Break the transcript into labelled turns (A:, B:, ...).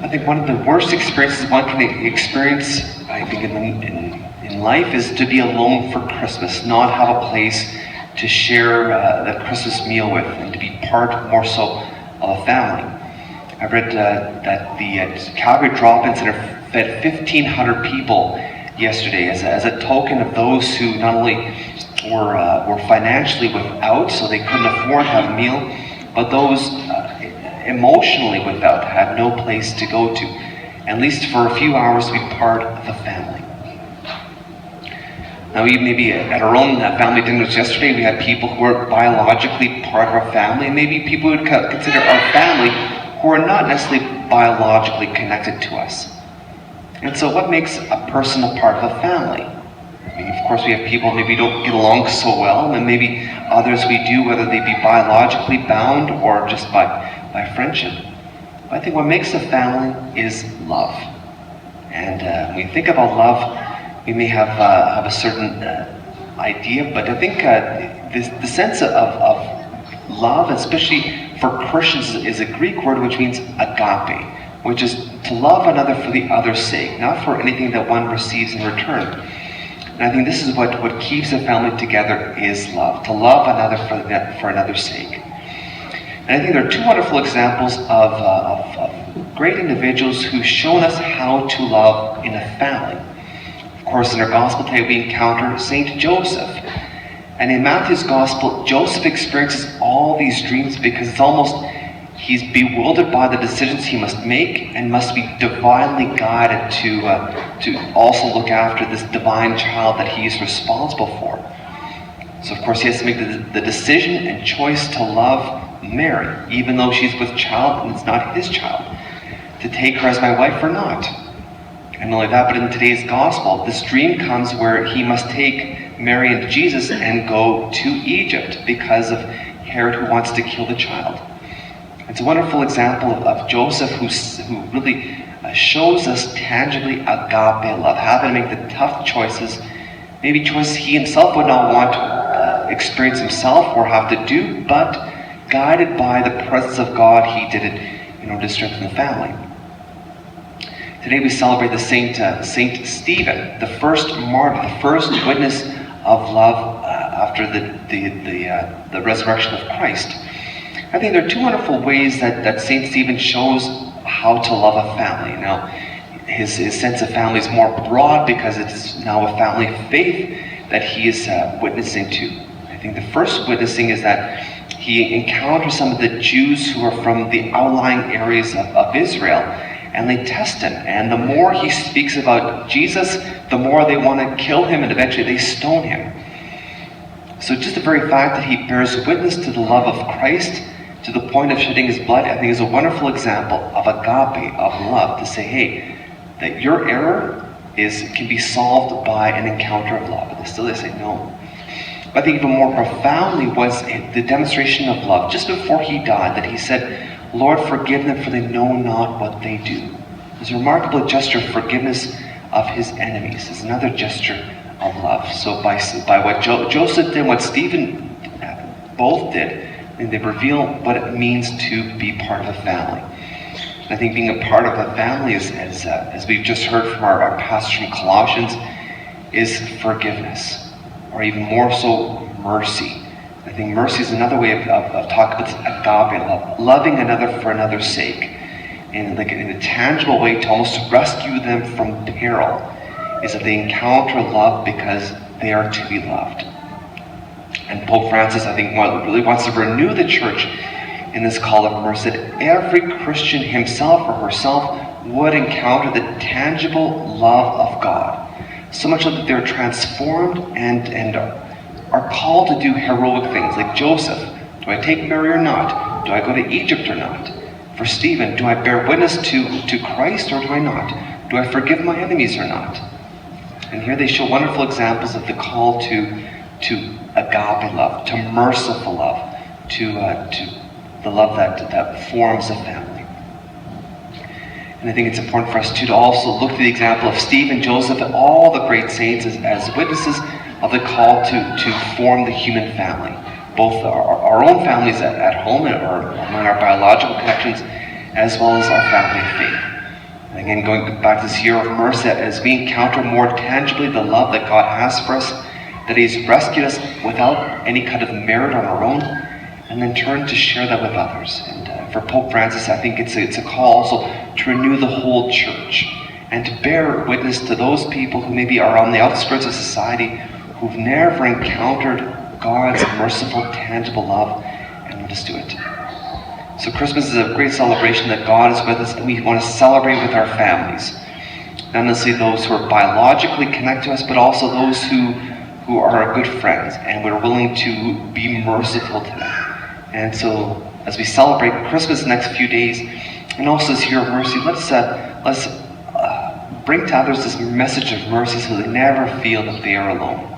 A: I think one of the worst experiences one can experience, I think, in life is to be alone for Christmas, not have a place to share the Christmas meal with, and to be part more so of a family. I read that the Calgary Drop-In Center fed 1,500 people yesterday as a token of those who not only were financially without, so they couldn't afford to have a meal, but those emotionally without, had no place to go to, at least for a few hours, to be part of the family. Now, we maybe at our own family dinners yesterday, we had people who were biologically part of our family, and maybe people who would consider our family who are not necessarily biologically connected to us. And so what makes a person a part of a family? I mean, of course, we have people maybe don't get along so well, and maybe others we do, whether they be biologically bound or just by friendship. But I think what makes a family is love. And when we think about love, we may have a certain idea, but I think the sense of love, especially for Christians, is a Greek word which means agape, which is to love another for the other's sake, not for anything that one receives in return. And I think this is what keeps a family together, is love, to love another for another's sake. And I think there are two wonderful examples of great individuals who've shown us how to love in a family. Of course, in our gospel today, we encounter Saint Joseph. And in Matthew's gospel, Joseph experiences all these dreams because it's almost, he's bewildered by the decisions he must make and must be divinely guided to also look after this divine child that he is responsible for. So, of course, he has to make the decision and choice to love Mary, even though she's with child and it's not his child, to take her as my wife or not. And not only that, but in today's gospel, this dream comes where he must take Mary and Jesus and go to Egypt because of Herod, who wants to kill the child. It's a wonderful example of Joseph who really shows us tangibly agape love, having to make the tough choices, maybe choices he himself would not want to experience himself or have to do, but guided by the presence of God, he did it in order to strengthen the family. Today we celebrate the Saint Stephen, the first martyr, the first witness of love after the resurrection of Christ. I think there are two wonderful ways that Saint Stephen shows how to love a family. Now, his sense of family is more broad because it is now a family of faith that he is witnessing to. I think the first witnessing is that he encounters some of the Jews who are from the outlying areas of Israel, and they test him. And the more he speaks about Jesus, the more they want to kill him, and eventually they stone him. So just the very fact that he bears witness to the love of Christ to the point of shedding his blood, I think is a wonderful example of agape, of love, to say, hey, that your error can be solved by an encounter of love. But still they say no. But I think even more profoundly was the demonstration of love just before he died, that he said, Lord, forgive them, for they know not what they do. It's a remarkable gesture of forgiveness of his enemies. It's another gesture of love. So by what Joseph did, what Stephen both did, and they reveal what it means to be part of a family. And I think being a part of a family, as we've just heard from our passage from Colossians, is forgiveness. Or even more so, mercy. I think mercy is another way of talking about agape love, loving another for another's sake, in a tangible way to almost rescue them from peril, is that they encounter love because they are to be loved. And Pope Francis, I think, really wants to renew the church in this call of mercy, that every Christian himself or herself would encounter the tangible love of God. So much so that they're transformed and are called to do heroic things, like Joseph. Do I take Mary or not? Do I go to Egypt or not? For Stephen, do I bear witness to Christ or do I not? Do I forgive my enemies or not? And here they show wonderful examples of the call to agape love, to merciful love, to the love that forms a family. And I think it's important for us to also look to the example of Stephen, Joseph, and all the great saints as witnesses of the call to form the human family, both our own families at home or among our biological connections, as well as our family of faith. And again, going back to this year of mercy, as we encounter more tangibly the love that God has for us, that He's rescued us without any kind of merit on our own, and then turn to share that with others. And for Pope Francis, I think it's a call also to renew the whole church and to bear witness to those people who maybe are on the outskirts of society, who've never encountered God's merciful, tangible love, and let us do it. So Christmas is a great celebration that God is with us, and we want to celebrate with our families. Not necessarily those who are biologically connected to us, but also those who are our good friends, and we're willing to be merciful to them. And so, as we celebrate Christmas the next few days, and also this year of mercy, let's bring to others this message of mercy so they never feel that they are alone.